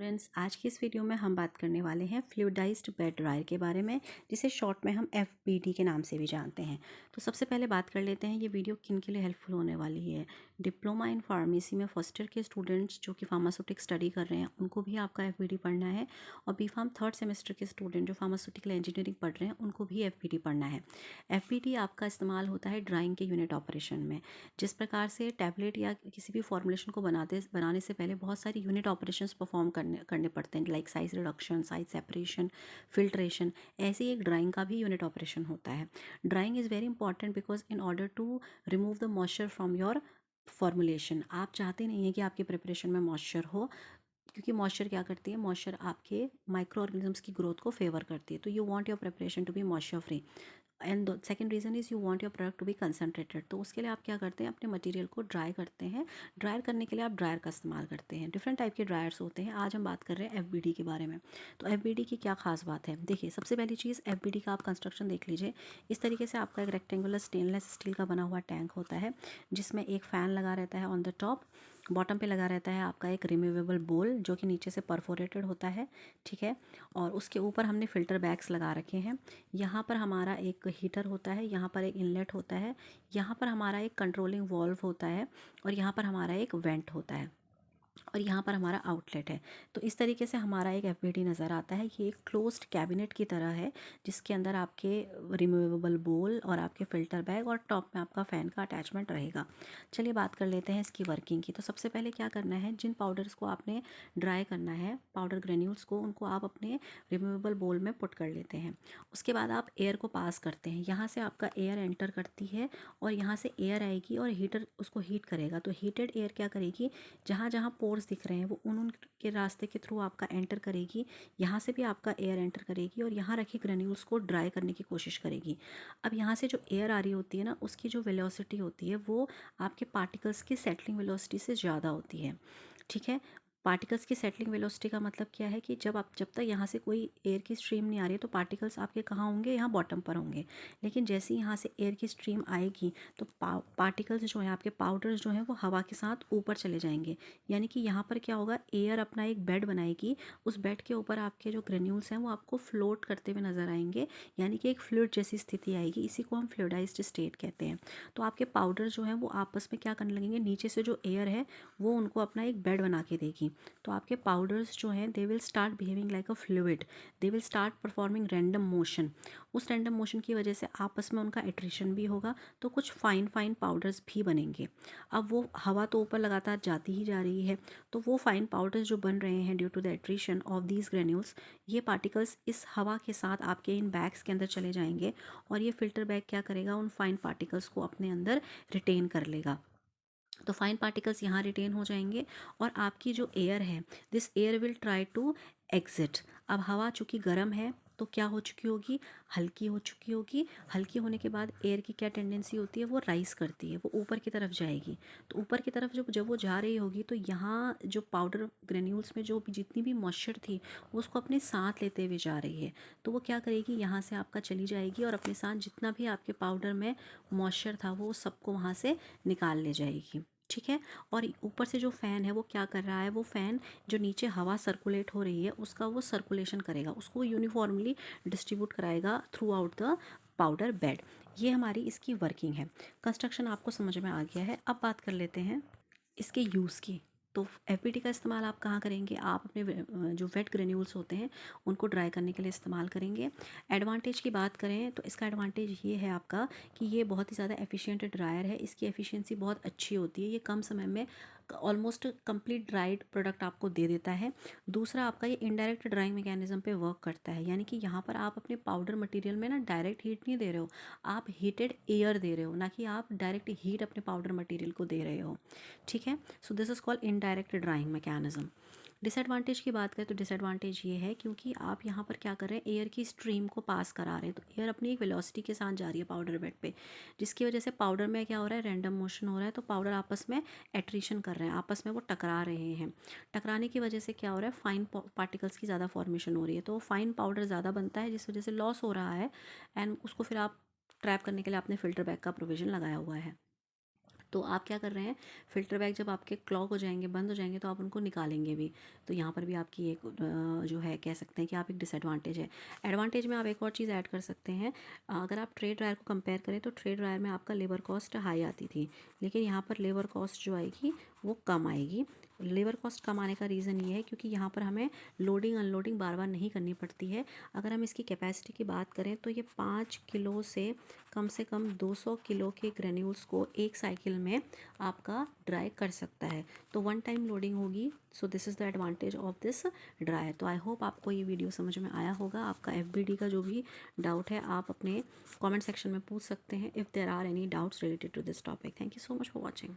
Students, आज की इस वीडियो में हम बात करने वाले हैं फ्लूइडाइज्ड बेड ड्रायर के बारे में, जिसे शॉर्ट में हम एफबीडी के नाम से भी जानते हैं। तो सबसे पहले बात कर लेते हैं ये वीडियो किन के लिए हेल्पफुल होने वाली है। डिप्लोमा इन फार्मेसी में फर्स्ट ईयर के स्टूडेंट्स जो कि फार्मास्यूटिक स्टडी कर रहे हैं उनको भी आपका एफबीडी पढ़ना है, और बी फार्म थर्ड सेमेस्टर के स्टूडेंट जो फार्मास्यूटिकल इंजीनियरिंग पढ़ रहे हैं उनको भी एफबीडी पढ़ना है। एफबीडी आपका इस्तेमाल होता है ड्राइंग के यूनिट ऑपरेशन में। जिस प्रकार से टैबलेट या किसी भी फॉर्मुलेशन को बनाने से पहले बहुत सारी यूनिट ऑपरेशंस परफॉर्म करने पड़ते हैं, like size reduction, size separation, filtration. ऐसे ही एक ड्राइंग का भी यूनिट ऑपरेशन होता है। Drying is very important because in order to remove the moisture from your formulation. आप चाहते नहीं हैं कि आपके प्रिपरेशन में मॉइस्चर हो, क्योंकि मॉइस्चर क्या करती है, मॉइस्चर आपके माइक्रो ऑर्गेनिजम्स की ग्रोथ को फेवर करती है। तो you want your preparation to be moisture free, and second reason is you want your product to be concentrated. तो उसके लिए आप क्या करते हैं, अपने मटेरियल को ड्राई करते हैं। ड्रायर करने के लिए आप ड्रायर का इस्तेमाल करते हैं। डिफरेंट टाइप के ड्रायर्स होते हैं। आज हम बात कर रहे हैं एफबीडी के बारे में। तो एफबीडी की क्या खास बात है, देखिए सबसे पहली चीज़, एफबीडी का आप कंस्ट्रक्शन देख लीजिए। इस तरीके से आपका एक रेक्टेंगुलर स्टेनलेस स्टील का बना हुआ टैंक होता है, जिसमें एक फ़ैन लगा रहता है ऑन द टॉप। बॉटम पे लगा रहता है आपका एक रिमूवेबल बोल जो कि नीचे से परफोरेटेड होता है, ठीक है। और उसके ऊपर हमने फ़िल्टर बैग्स लगा रखे हैं। यहाँ पर हमारा एक हीटर होता है, यहाँ पर एक इनलेट होता है, यहाँ पर हमारा एक कंट्रोलिंग वॉल्व होता है, और यहाँ पर हमारा एक वेंट होता है, और यहाँ पर हमारा आउटलेट है। तो इस तरीके से हमारा एक एफबीडी नज़र आता है। ये एक क्लोज्ड कैबिनेट की तरह है, जिसके अंदर आपके रिमूवेबल बोल और आपके फ़िल्टर बैग और टॉप में आपका फ़ैन का अटैचमेंट रहेगा। चलिए बात कर लेते हैं इसकी वर्किंग की। तो सबसे पहले क्या करना है, जिन पाउडर्स को आपने ड्राई करना है, पाउडर ग्रेन्यूल्स को, उनको आप अपने रिमूवेबल बोल में पुट कर लेते हैं। उसके बाद आप एयर को पास करते हैं। यहाँ से आपका एयर एंटर करती है और यहाँ से एयर आएगी और हीटर उसको हीट करेगा। तो हीटेड एयर क्या करेगी, जहाँ जहाँ पोर्स दिख रहे हैं वो उन के रास्ते के थ्रू आपका एंटर करेगी। यहाँ से भी आपका एयर एंटर करेगी और यहाँ रखे ग्रेन्यूल्स को ड्राई करने की कोशिश करेगी। अब यहाँ से जो एयर आ रही होती है ना, उसकी जो वेलोसिटी होती है वो आपके पार्टिकल्स की सेटलिंग वेलोसिटी से ज़्यादा होती है, ठीक है। पार्टिकल्स की सेटलिंग वेलोसिटी का मतलब क्या है कि जब तक यहाँ से कोई एयर की स्ट्रीम नहीं आ रही है तो पार्टिकल्स आपके कहाँ होंगे, यहाँ बॉटम पर होंगे। लेकिन जैसे ही यहाँ से एयर की स्ट्रीम आएगी तो पार्टिकल्स जो हैं, आपके पाउडर्स जो हैं, वो हवा के साथ ऊपर चले जाएंगे। यानी कि यहाँ पर क्या होगा, एयर अपना एक बेड बनाएगी। उस बेड के ऊपर आपके जो ग्रेन्यूल्स हैं वो आपको फ्लोट करते हुए नजर आएंगे, यानी कि एक फ्लूइड जैसी स्थिति आएगी। इसी को हम फ्लूइडाइज्ड स्टेट कहते हैं। तो आपके पाउडर जो हैं वो आपस में क्या करने लगेंगे, नीचे से जो एयर है वो उनको अपना एक बेड बना के देगी। तो आपके पाउडर्स जो हैं, they will start behaving like a fluid, they will start performing random motion. उस रैंडम मोशन की वजह से आपस में उनका एट्रिशन भी होगा, तो कुछ फाइन फाइन पाउडर्स भी बनेंगे। अब वो हवा तो ऊपर लगातार जाती ही जा रही है, तो वो फाइन पाउडर्स जो बन रहे हैं due to the attrition of these granules, ये पार्टिकल्स इस हवा के साथ आपके इन बैग्स के अंदर चले जाएंगे, और ये फिल्टर बैग क्या करेगा, उन फाइन पार्टिकल्स को अपने अंदर रिटेन कर लेगा। तो फाइन पार्टिकल्स यहाँ रिटेन हो जाएंगे, और आपकी जो एयर है, this air will try to exit. अब हवा चूँकि गर्म है तो क्या हो चुकी होगी, हल्की हो चुकी होगी। हल्की होने के बाद एयर की क्या टेंडेंसी होती है, वो राइज करती है, वो ऊपर की तरफ जाएगी। तो ऊपर की तरफ जब वो जा रही होगी तो यहाँ जो पाउडर ग्रेन्यूल्स में जो भी जितनी भी मॉइस्चर थी वो उसको अपने साथ लेते हुए जा रही है। तो वो क्या करेगी, यहाँ से आपका चली जाएगी और अपने साथ जितना भी आपके पाउडर में मॉइस्चर था वो सबको वहाँ से निकाल ले जाएगी, ठीक है। और ऊपर से जो फ़ैन है वो क्या कर रहा है, वो फ़ैन जो नीचे हवा सर्कुलेट हो रही है उसका वो सर्कुलेशन करेगा, उसको यूनिफॉर्मली डिस्ट्रीब्यूट कराएगा through out the powder bed. ये हमारी इसकी वर्किंग है। कंस्ट्रक्शन आपको समझ में आ गया है। अब बात कर लेते हैं इसके यूज़ की। तो एफबीडी का इस्तेमाल आप कहाँ करेंगे, आप अपने जो वेट ग्रेन्यूल्स होते हैं उनको ड्राई करने के लिए इस्तेमाल करेंगे। एडवांटेज की बात करें तो इसका एडवांटेज ये है आपका कि ये बहुत ही ज़्यादा एफिशिएंट ड्रायर है। इसकी एफिशिएंसी बहुत अच्छी होती है। ये कम समय में ऑलमोस्ट कंप्लीट ड्राइड प्रोडक्ट आपको दे देता है। दूसरा, आपका ये इनडायरेक्ट ड्राइंग मैकेनिज्म पे वर्क करता है, यानी कि यहाँ पर आप अपने पाउडर मटेरियल में ना डायरेक्ट हीट नहीं दे रहे हो, आप हीटेड एयर दे रहे हो, ना कि आप डायरेक्ट हीट अपने पाउडर मटेरियल को दे रहे हो, ठीक है। So this is called indirect drawing mechanism. Disadvantage की बात करें तो डिसएडवांटेज ये है, क्योंकि आप यहाँ पर क्या कर रहे हैं, एयर की स्ट्रीम को पास करा रहे हैं। तो एयर अपनी एक वेलोसिटी के साथ जा रही है पाउडर बेड पे, जिसकी वजह से पाउडर में क्या हो रहा है, रैंडम मोशन हो रहा है। तो पाउडर आपस में एट्रिशन कर रहे हैं, आपस में वो टकरा रहे हैं। टकराने की वजह से क्या हो रहा है, फाइन पार्टिकल्स की ज़्यादा फॉर्मेशन हो रही है। तो फाइन पाउडर ज़्यादा बनता है, जिस वजह से लॉस हो रहा है, एंड उसको फिर आप ट्रैप करने के लिए आपने फ़िल्टर बैग का प्रोविज़न लगाया हुआ है। तो आप क्या कर रहे हैं, फ़िल्टर बैग जब आपके क्लॉग हो जाएंगे, बंद हो जाएंगे, तो आप उनको निकालेंगे भी। तो यहाँ पर भी आपकी एक जो है कह सकते हैं कि आप एक डिसएडवांटेज है। एडवांटेज में आप एक और चीज़ ऐड कर सकते हैं। अगर आप ट्रे ड्रायर को कंपेयर करें तो ट्रे ड्रायर में आपका लेबर कॉस्ट हाई आती थी, लेकिन यहाँ पर लेबर कॉस्ट जो आएगी वो कम आएगी। लेबर कॉस्ट कम आने का रीज़न ये है क्योंकि यहाँ पर हमें लोडिंग अनलोडिंग बार बार नहीं करनी पड़ती है। अगर हम इसकी कैपेसिटी की बात करें तो ये 5 किलो से कम 200 किलो के ग्रेन्यूल्स को एक साइकिल में आपका ड्राई कर सकता है। तो वन टाइम लोडिंग होगी। So this is the advantage of this dryer. तो आई होप आपको ये वीडियो समझ में आया होगा। आपका FBD का जो भी डाउट है आप अपने कमेंट सेक्शन में पूछ सकते हैं if there are any doubts related to this topic. Thank you so much for watching.